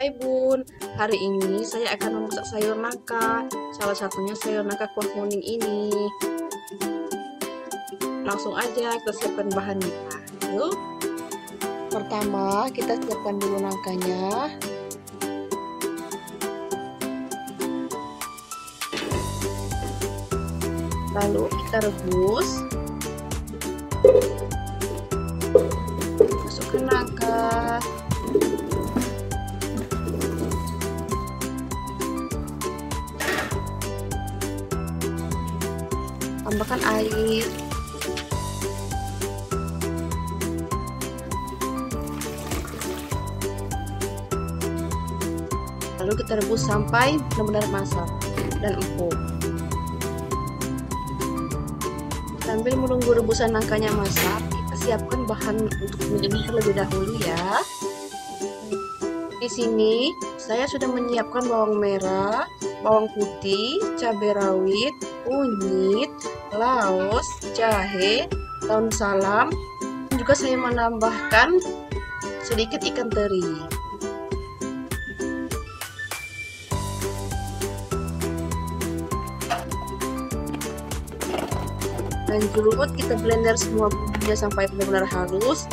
Hai Bun, hari ini saya akan memasak sayur nangka. Salah satunya sayur nangka kuah kuning ini. Langsung aja kita siapkan bahannya. Yuk. Pertama kita siapkan dulu nangkanya. Lalu kita rebus. Masukkan nangka. Tambahkan air. Lalu kita rebus sampai benar-benar masak dan empuk. Sambil menunggu rebusan nangkanya masak, kita siapkan bahan untuk minumnya terlebih dahulu ya. Di sini saya sudah menyiapkan bawang merah, bawang putih, cabai rawit, kunyit, laos, jahe, daun salam, dan juga saya menambahkan sedikit ikan teri. Lanjut kita blender semua bumbunya sampai benar-benar halus.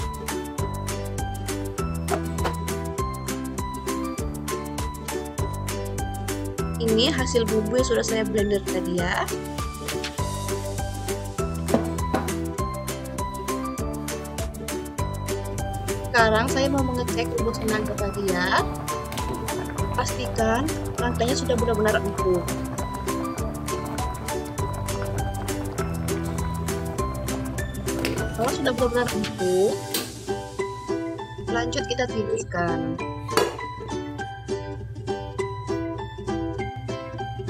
Ini hasil bumbu yang sudah saya blender tadi ya. Sekarang saya mau mengecek rebusan nangka tadi ya. Pastikan nangkanya sudah benar-benar empuk. Kalau sudah benar-benar empuk, lanjut kita tiriskan.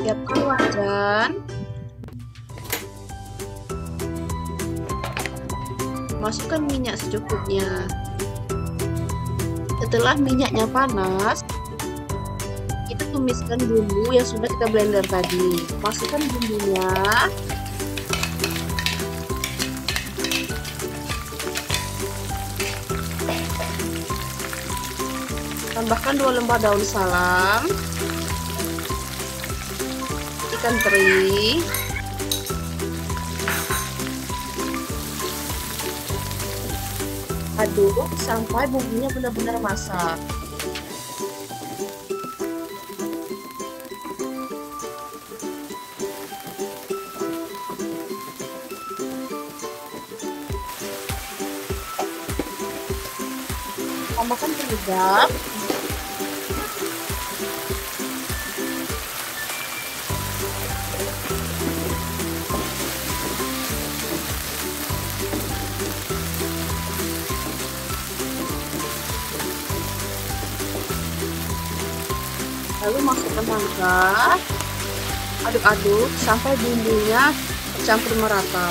Siapkan wajan. Masukkan minyak secukupnya. Setelah minyaknya panas, kita tumiskan bumbu yang sudah kita blender tadi. Masukkan bumbunya. Tambahkan 2 lembar daun salam, ikan teri, aduk sampai bumbunya benar-benar masak. Tambahkan penyedap. Lalu masukkan nangka, aduk-aduk sampai bumbunya tercampur merata.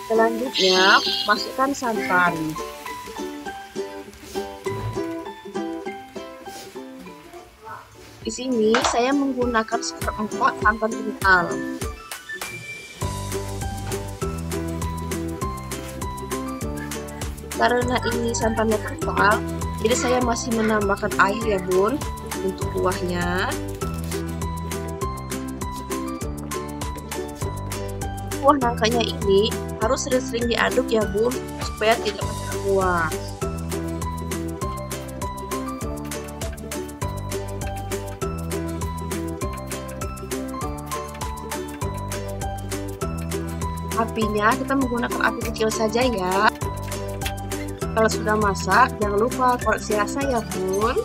Selanjutnya, masukkan santan. Di sini saya menggunakan seperempat santan kental. Karena ini santannya kental, jadi saya masih menambahkan air ya Bun untuk kuahnya. Kuah nangkanya ini harus sering-sering diaduk ya Bun, supaya tidak pecah kuah. Apinya kita menggunakan api kecil saja ya. Kalau sudah masak, jangan lupa koreksi rasa ya Bun.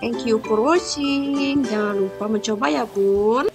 Thank you for watching. Jangan lupa mencoba ya Bun.